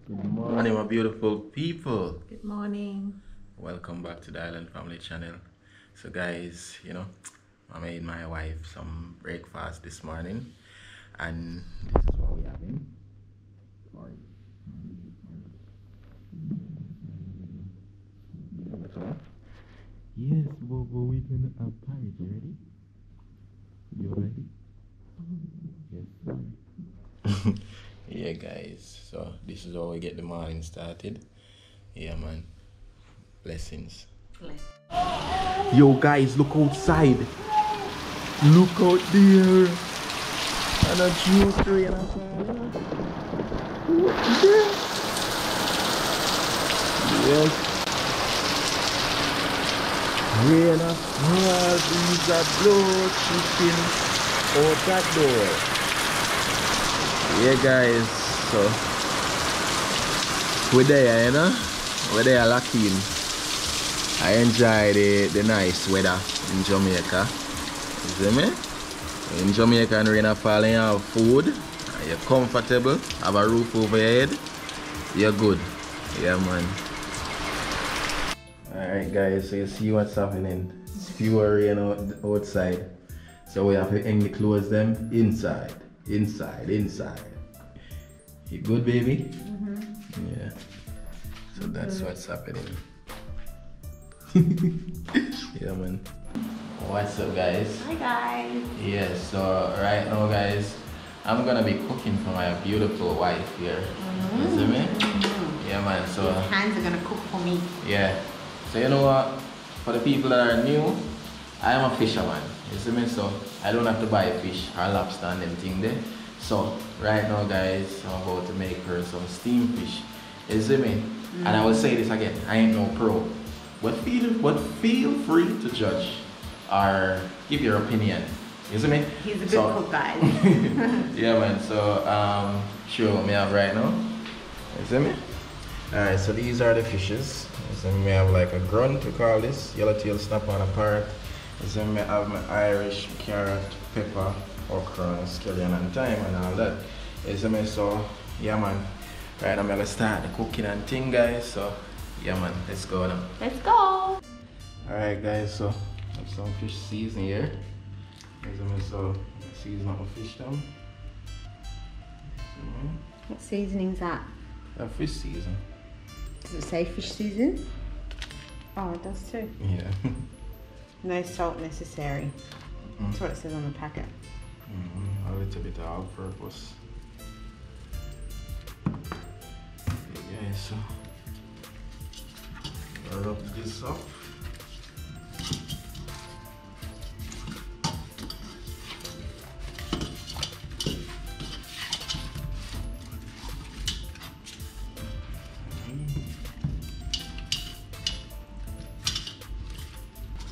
Good morning, my beautiful people. Good morning. Welcome back to the Island Family channel. So guys, I made my wife some breakfast this morning, and this is what we having. Yes, Bobo, we're gonna have porridge. You ready? You ready? Yes, sir. Yeah, guys. So this is how we get the morning started. Yeah, man. Blessings. Yo, guys, look outside. Look out there. And a juice rain outside. What's there? Yes. Rain of small breeze a blow, chicken out that door. Yeah, guys, so we're there, we're there locked in. I enjoy the nice weather in Jamaica. You see me? In Jamaica, and rain a falling, you have food, you're comfortable, have a roof over your head, you're good. Yeah, man. Alright guys, so you see what's happening. It's fewer rain outside. So we have to hang the clothes them inside. Inside. You good, baby? Mm-hmm. Yeah. So that's what's happening. Yeah, man. What's up, guys? Hi, guys. Yeah, so right now, guys, I'm gonna be cooking for my beautiful wife here. You see me? Yeah, man. So his hands are gonna cook for me. Yeah. So you know what? For the people that are new, I am a fisherman. You see me? So I don't have to buy fish or lobster and them thing there. So right now, guys, I'm about to make her some steamed fish. You see me? And I will say this again, I ain't no pro. But feel free to judge or give your opinion. You see me? He's a good cook, guys. Yeah, man. So show what me have right now. You see me? Alright, so these are the fishes. So we have like a grunt, we call this, yellowtail snapper and a parrot. So we have my Irish, carrot, pepper, okra, scallion and thyme and all that. So yeah, man. Right now I'm gonna start the cooking and thing, guys. So yeah, man, let's go now. Let's go. Alright, guys, so I have some fish season here. So season up my fish down. What seasoning's that? Fish season. Does it say fish season? Oh, it does too. Yeah. No salt necessary. That's what it says on the packet. A little bit of all-purpose. Yeah, so rub this up.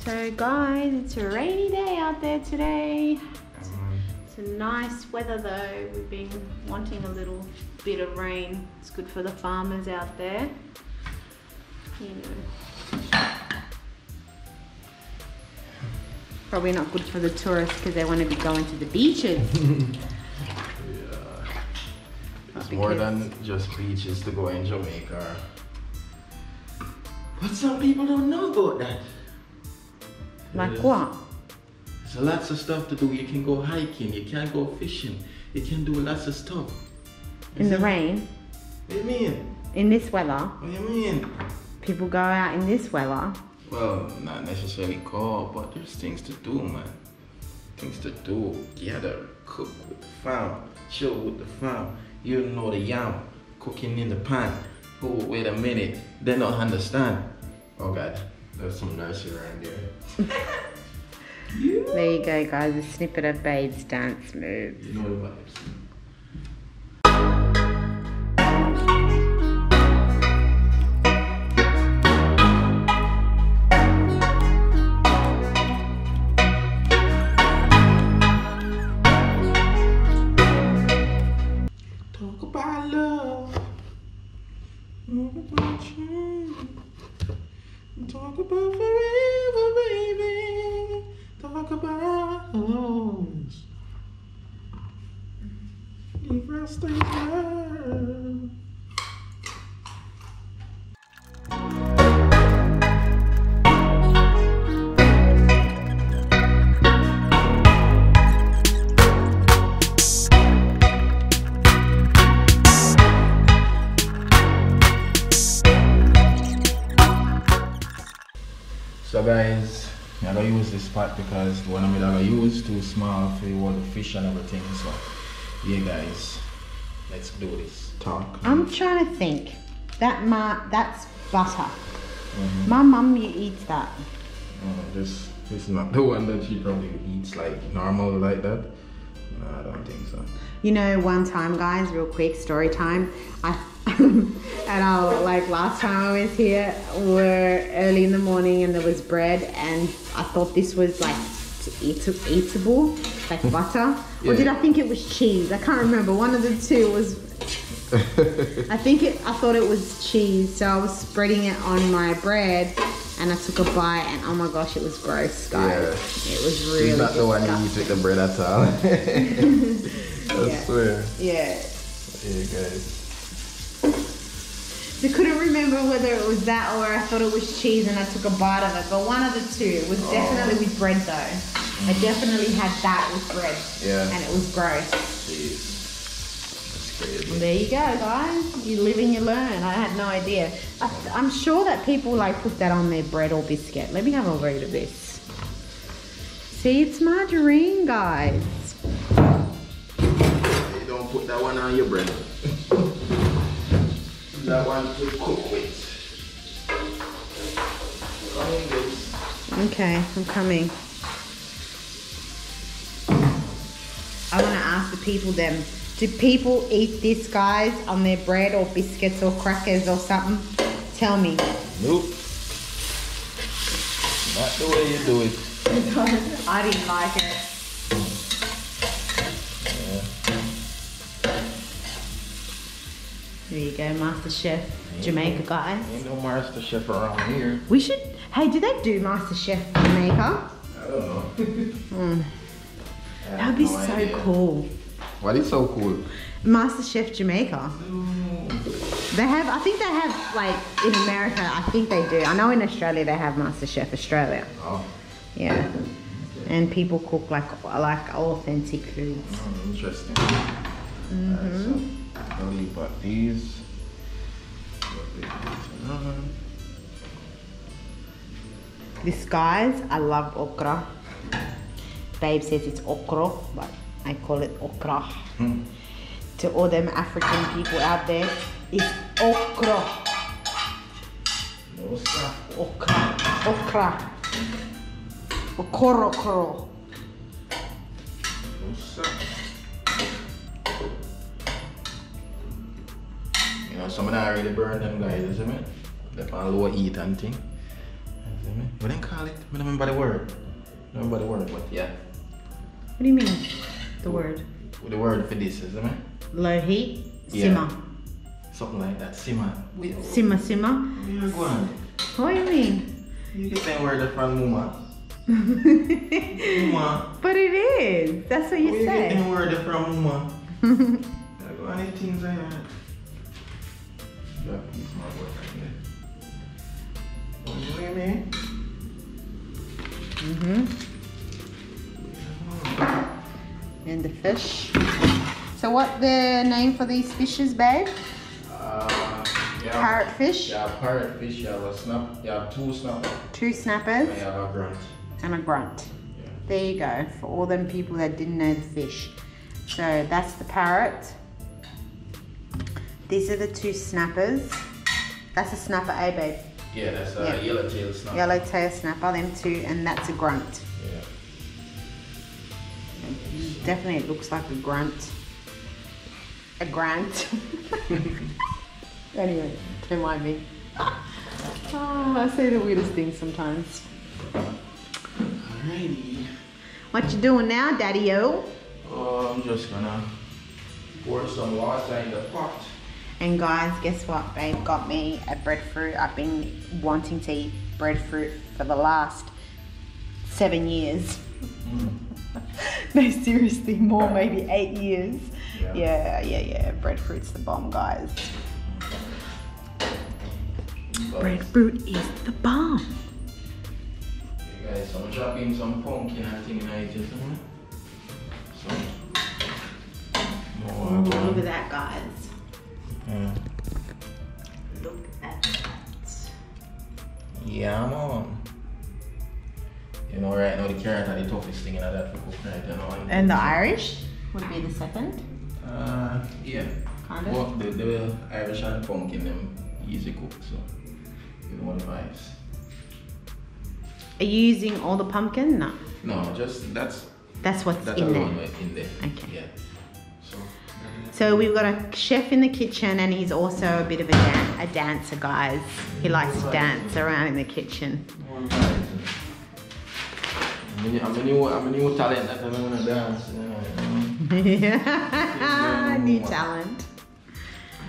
So guys, it's a rainy day out there today. It's a nice weather though. We've been wanting a little bit of rain. It's good for the farmers out there. You know. Probably not good for the tourists because they want to be going to the beaches. Yeah. It's more than just beaches to go in Jamaica. But some people don't know about that. Like what? There's lots of stuff to do. You can go hiking, you can go fishing, you can do lots of stuff. In the rain? What do you mean? In this weather? What do you mean? People go out in this weather? Well, not necessarily go, but there's things to do, man. Things to do. Gather, cook with the farm, chill with the farm. You know the yam, cooking in the pan. Oh, wait a minute, they don't understand. Oh God, there's some nursery around there. There you go, guys, a snippet of Babe's dance moves. You know the vibes. Talk about love. Talk about forever, baby. Talk about us. If I stay there. guys, I'm gonna use this pot because the one I'm gonna use too small for all the fish and everything. So yeah guys, let's do this. Talk. I'm trying to think. That's butter. My mum eats that. This is not the one that she probably eats like normal like that. No, I don't think so. You know, one time, guys, real quick story time. Like last time I was here, we're early in the morning and there was bread, and I thought this was like eatable, like butter. Or did I think it was cheese? I can't remember. One of the two was. I thought it was cheese, so I was spreading it on my bread, and I took a bite, and oh my gosh, it was gross, guys. Yeah. It was really. She's not the one who eats with the bread at all. I swear. Yeah. Yeah, guys. I couldn't remember whether it was that or I thought it was cheese and I took a bite of it, but one of the two. It was definitely with bread though. I definitely had that with bread. Yeah. And it was gross. Jeez. That's crazy. Well, there you go, guys. You live and you learn. I had no idea. I'm sure that people like put that on their bread or biscuit. Let me have a read of this. See, it's margarine, guys. You don't put that one on your bread. That one to cook with. Okay, I'm coming. I want to ask the people then, do people eat this, guys, on their bread or biscuits or crackers or something? Tell me. Nope. Not the way you do it. I didn't like it. There you go, Master Chef Jamaica, guys. Ain't no Master Chef around here. We should. Hey, do they do Master Chef Jamaica? I don't know. That would be so cool. What is so cool? Master Chef Jamaica. They have. I think they have like in America. I think they do. I know in Australia they have Master Chef Australia. Oh. Yeah. And people cook like authentic foods. Interesting. I'll leave but these. This, guys, I love okra. Babe says it's okra, but I call it okra. To all them African people out there, it's okra. Okra. Okra. Okoro. You know, some of them already burned them guys, isn't it? They're on low heat and thing. What do they call it? I don't remember the word. But yeah. What do you mean? The word? The word for this, isn't it? Low heat? Yeah. Simmer. Something like that. Simmer. Simmer. Where you going? What do you mean? You get that word from Muma. Muma. But it is. That's what you say. Where you get that word from Muma? I go on the things I had. That piece my work right there. You know what I mean? And the fish. So what the name for these fishes, babe? Parrotfish? Yeah, parrotfish. You have a snap. You have two snappers. Two snappers. And you have a grunt. And a grunt. Yeah. There you go. For all them people that didn't know the fish. So that's the parrot. These are the two snappers. That's a snapper, eh, babe? Yeah, that's a yellowtail snapper. Yellowtail snapper, them two, and that's a grunt. Yeah. Definitely, it looks like a grunt. A grunt. Anyway, don't mind me. I say the weirdest things sometimes. Alrighty. What you doing now, Daddy-o? Oh, I'm just gonna pour some water in the pot. And guys, guess what? Babe got me a breadfruit. I've been wanting to eat breadfruit for the last 7 years. No, seriously, more, maybe 8 years. Yeah. Breadfruit's the bomb, guys. Breadfruit is the bomb. Okay, guys, so I'm dropping some pumpkin and thing in it, isn't it? So, more. Look at that, guys. Yeah. Look at that. Yeah, man. know, right now the carrot are the toughest thing in that for cook, right? You know, and the Irish would be the second? Yeah. Kind of? Well, the Irish and the pumpkin, them easy cook, so you want vibes. Are you using all the pumpkin? No. No, just that's what's that's in there. in there. Okay. Yeah. So we've got a chef in the kitchen, and he's also a bit of a dancer, guys. He likes to dance around in the kitchen. I'm a new talent that I'm gonna dance. Yeah. New talent.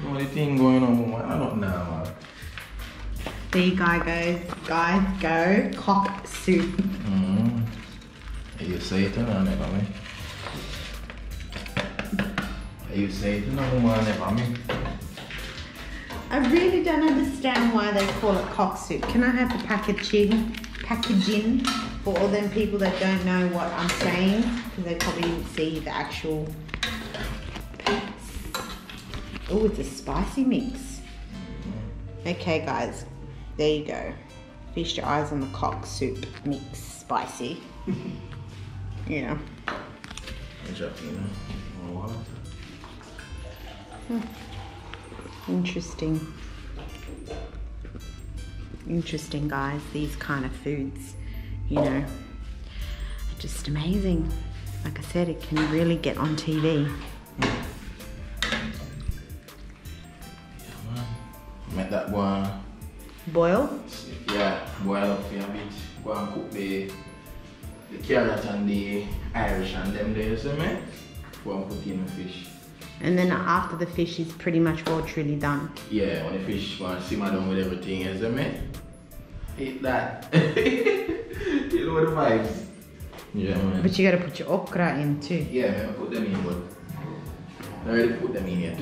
The only thing going on, man, I don't know, man. There you guys go. Cock soup. You say it, no, never me. You say it, no, man, never me. I really don't understand why they call it cock soup. Can I have the packaging for all them people that don't know what I'm saying? Because they probably didn't see the actual. Oh, it's a spicy mix. Okay, guys, there you go. Feast your eyes on the cock soup mix, spicy. You know. Interesting, guys. These kind of foods, you know, are just amazing. Like I said, it can really get on TV. Make that one boil. Yeah, boil up for a bit. Go and cook the carrot and the Irish and them there, you see me? Go and put in the fish. And then after the fish is pretty much all truly done. Yeah, when the fish go and simmer down with everything, you see me? Eat that. You know the vibes. Yeah, man. But you gotta put your okra in too. Yeah, man, put them in, but I already put them in yet.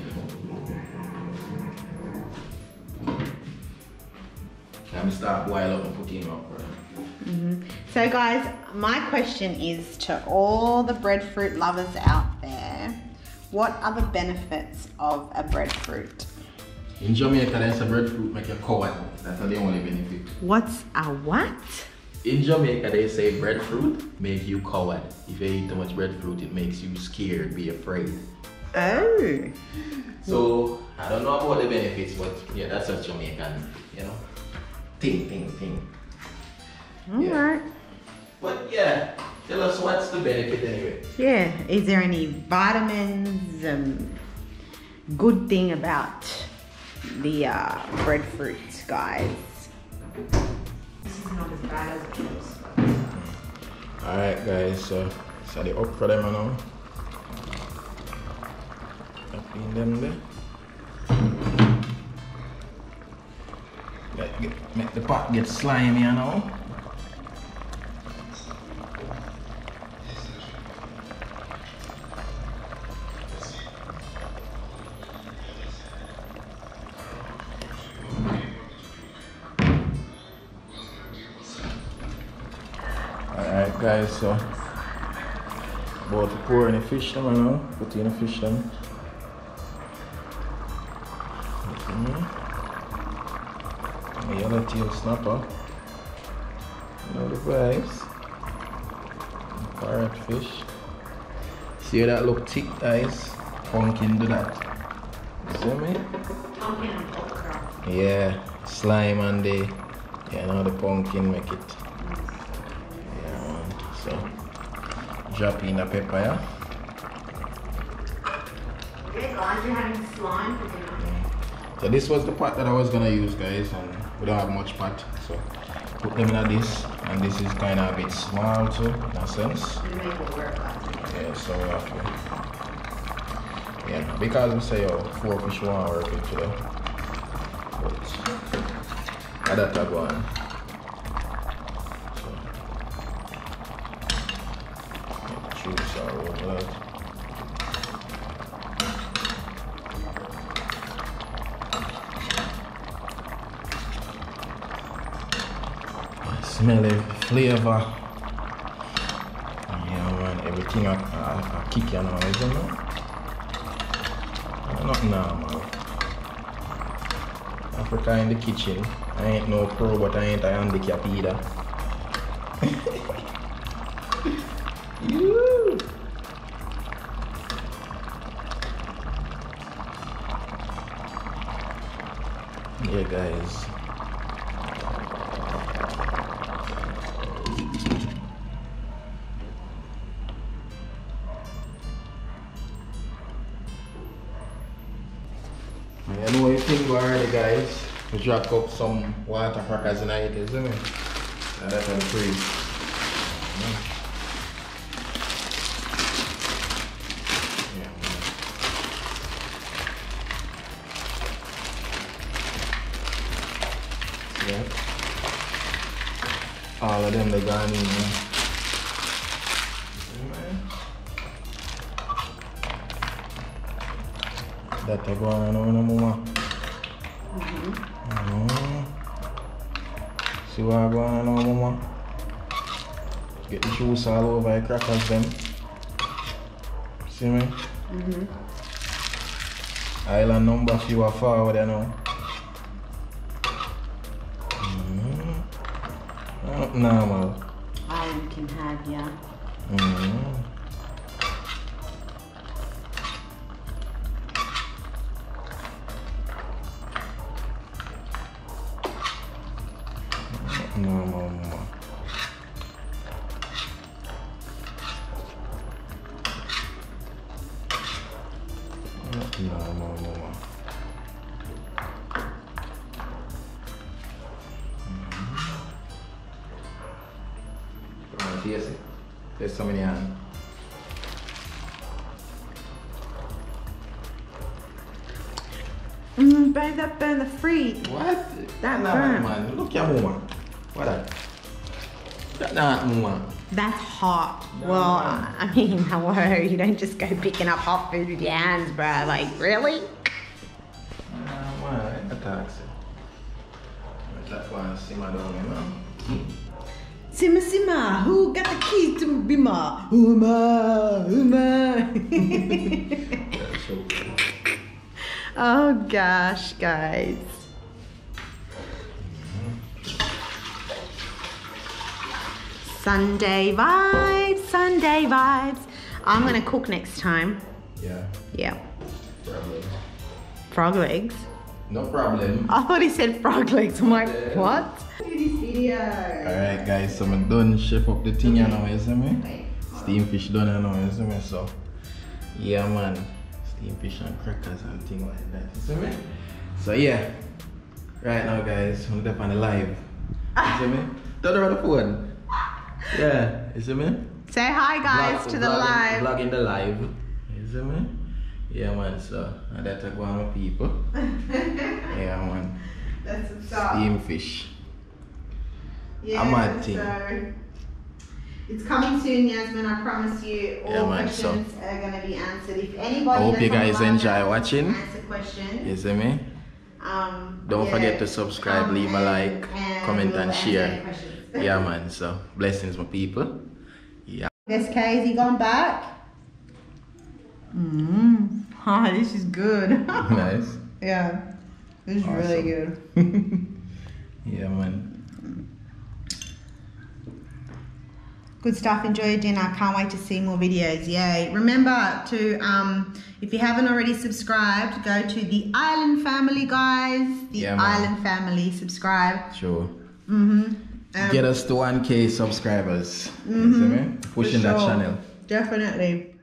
I'm start boil up and put in okra. So guys, my question is to all the breadfruit lovers out there, what are the benefits of a breadfruit? In Jamaica, there's a breadfruit make you coward. That's the only benefit. What's a what? In Jamaica, they say breadfruit make you coward. If you eat too much breadfruit, it makes you scared, be afraid. Oh. So, I don't know about the benefits, but yeah, that's a Jamaican, you know, thing. Alright. But yeah, tell us what's the benefit anyway. Yeah, is there any vitamins, good thing about the breadfruits, guys? This is not as bad as it looks. Alright guys, so the okra them now. In them there. Make the pot get slimy, you know. Alright guys, so about to pour in the fish them now. Put in the fish them. The yellowtail snapper. You know the vibes. Parrot fish. See how that look thick, guys? Pumpkin do that. You see me? Pumpkin and okra. Yeah, slime and the pumpkin make it. Yeah, man. So drop in the pepper, yeah? Okay guys, you're having slime for dinner. So this was the pot that I was gonna use, guys, and we don't have much pot, so put them in this, and this is kind of a bit small too, in a sense. You make it work. Yeah, so we have to, yeah, because we say 4 fish want to work it today, but that's a go on. So make the juice all over that. Smell the flavor. Yeah man, everything I kick you now, isn't it? Not now, man. Africa in the kitchen. I ain't no pro, but I ain't a handicap either. Yeah, guys. You know what you think already, guys? We drop up some water crackers in it, isn't it? And that's a freeze. Yeah. All of them they gone in, man. That they go on no more. See what I go on now, mama? Get the juice all over the crackers them. See me? Island number few are forward, you know. Normal. Island can have, yeah. Normal. Yes, there's so many hands. Babe, that burned the fridge. What? That nah, burnt. Man. Look at mama. What that? That not mama. That's hot. No, Well, no. I mean, hello, you don't just go picking up hot food with your hands, bruh. Like, really? Man, a taxi. That one, see my dog, you know? Sima, who got the keys to Bima? Uma. That's so cool. Oh gosh, guys. Sunday vibes. I'm gonna cook next time. Yeah, Yeah. problem. Frog legs. No problem. I thought he said frog legs. I'm like, what? Do this video. Alright guys, so I'm done chef up the thing you know, you see me? Steam fish done you know, you see me? So yeah man. Steam fish and crackers and things like that, you see me? So yeah. Right now guys, I'm up on the live. You see me? Turn around the phone. Yeah, you see me? Say hi guys to the live. Vlogging the live. You see me? Yeah man, so that's a one of people. Yeah man. That's what's up. Steam fish. Yeah, I'm a team. so it's coming soon, Yasmin. I promise you. All Yeah, man, questions are going to be answered. If anybody, I hope you that's guys online enjoy that wants to watching. Answer questions. You see me? Don't yeah, forget to subscribe, leave a like, comment we'll and answer share. any questions. Yeah man, so blessings my people. Yeah. SK, has he gone back? Oh, this is good. Nice. Yeah, this is really good. Yeah man. Good stuff. Enjoy your dinner. Can't wait to see more videos. Yay. Remember to, if you haven't already subscribed, go to the Island Family, guys. The Yeah, man. Island Family. Subscribe. Sure. Get us to 1K subscribers. You see me? Pushing that sure. channel. Definitely.